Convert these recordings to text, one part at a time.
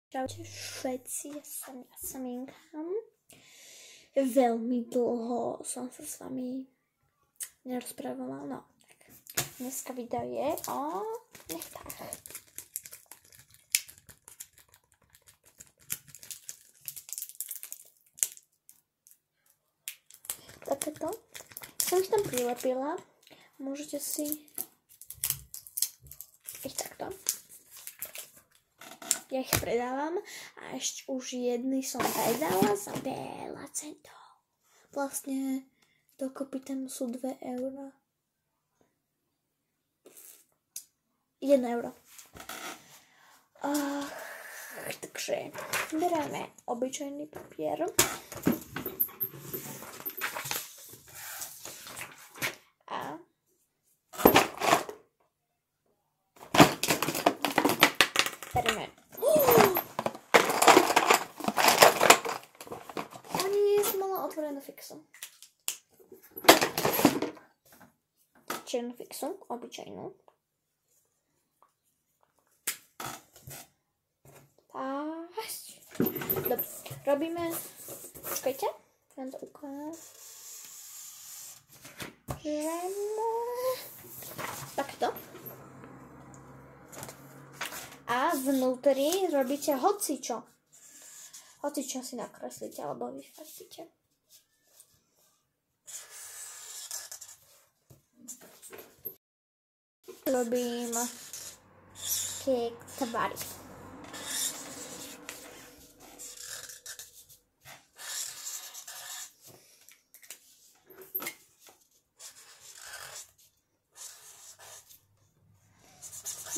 Čaute všetci, ja som Inkam. Veľmi dlho som sa s vami nerozprávala, no tak. Dneska video je o nechtách. Takéto. Som ich tam prilepila. Môžete si ich takto. Ja ich predávam a ešte už jedny som predala za veľa centov. Vlastne dokopy tam sú 2 €. 1 €. Takže beráme obyčajný papier. A bereme. Otvorenú fixu. Čiernu fixu, obyčajnú. Dobre, robíme, počkajte, chcem to ukázať. Takto. A vnútri robíte hocičo. Hocičo si nakreslíte alebo vyfarbíte. Robím také tvary.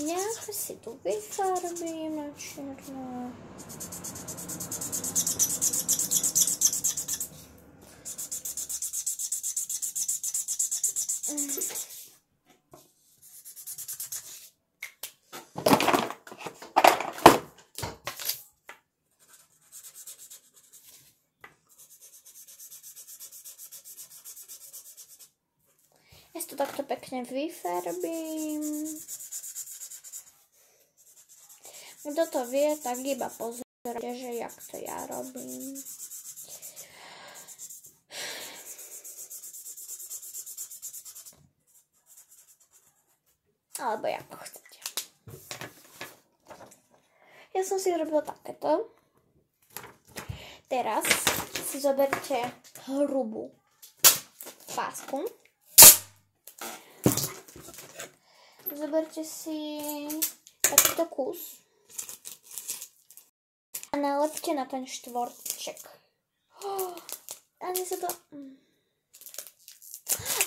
Nejako si tu vyfarbíme čierno. Ja to takto pekne vyfarbím. Kto to vie, tak iba pozorujte, že jak to ja robím. Alebo ako chcete. Ja som si robila takéto. Teraz si zoberte hrubú pásku. Zoberte si takýto kus a nalepte na ten štvorček. Ani sa to...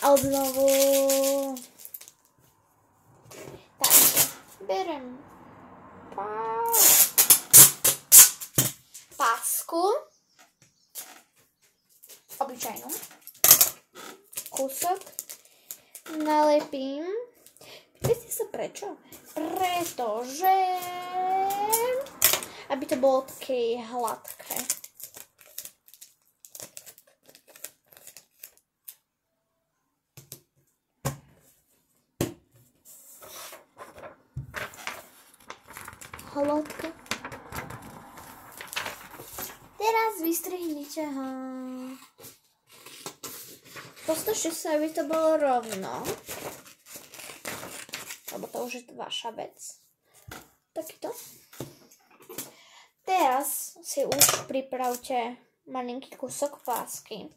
A znovu... Takže berem pásku, obyčajnú, kúsok, nalepím. Viete sa prečo? Pretože aby to bolo také hladké. Hladké. Teraz vystrihnite ho. Postačte sa, aby to bolo rovno. Lebo to už je vaša vec. Takýto. Teraz si už pripravte malinký kúsok pásky.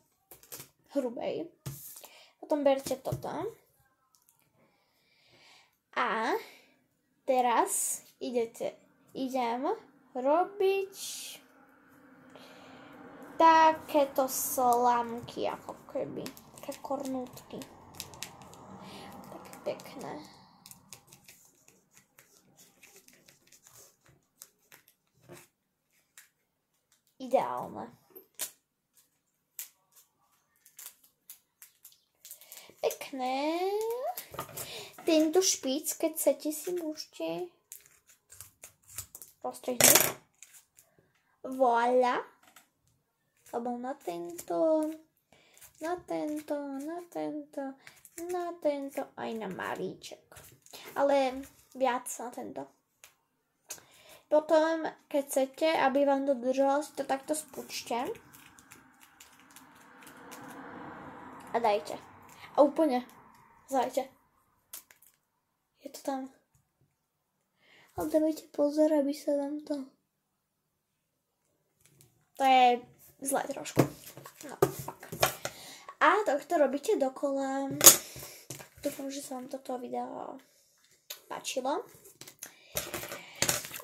Hrubej. Potom berte toto. A teraz idem robiť takéto slamky, ako keby. Také kornútky. Také pekné. Ideálne. Pekné. Tento špic, keď chcete, si môžete rozstrihnúť. Voilà. Alebo na tento, aj na malíček. Ale viac na tento. Potom, keď chcete, aby vám to držalo, si to takto spúčte. A dajte. A úplne zajte. Je to tam. Ale dávajte pozor, aby sa vám to... To je zlé trošku. No, fakt. A takto robíte dokola. Dúfam, že sa vám toto video páčilo.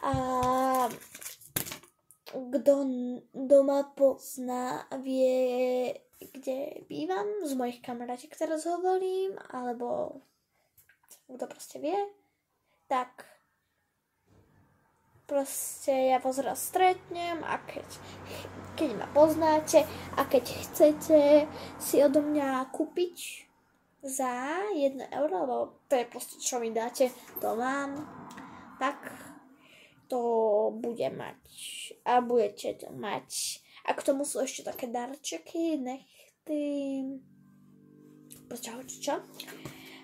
A kto doma pozná, vie, kde bývam, z mojich kamarátiek teraz hovorím, alebo kto proste vie, tak proste ja vás raz stretnem a keď ma poznáte a keď chcete si odo mňa kúpiť za 1 euro, lebo to je proste čo mi dáte, to mám, tak to bude mať a budete to mať. A k tomu sú ešte také darčeky, nechty, proste čo.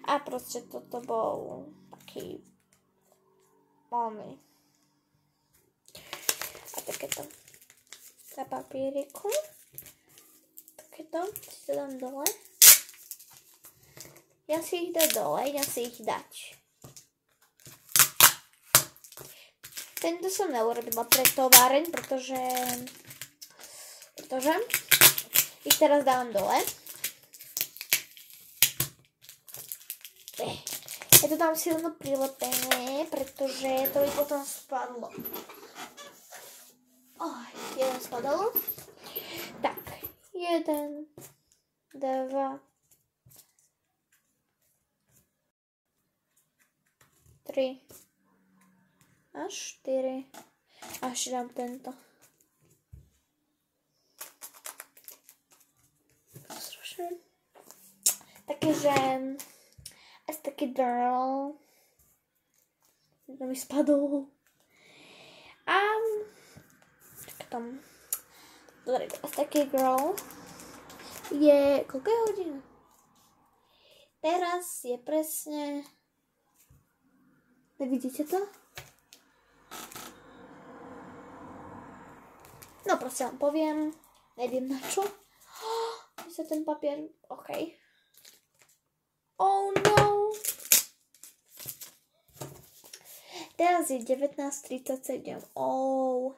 A proste toto bol taký voľný. A takéto na papieriku. Takéto si to dám dole. Ja si ich dám dole, idem si ich dať. Tento som neurobila pre továreň, pretože ich teraz dávam dole. Ja to dám silno prilepené, pretože to by potom spadlo. Jeden spadol. Tak, 1, 2, 3 a 4. Až dám tento. Takže asi taký girl. To mi spadol. A tam. Dobre, asi taký girl je, koľko je hodín? Teraz je presne, nevidíte to? No proste vám poviem, neviem na čo. Je sa ten papier, OK. Oh no! Teraz je 19:37. Oh.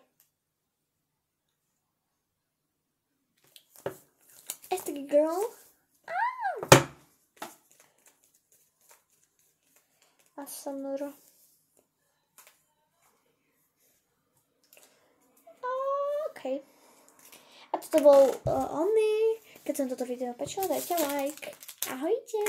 It's the girl. A samuro. OK. A toto bol Ony. Keď som toto video páčilo, dajte like. Ahojte.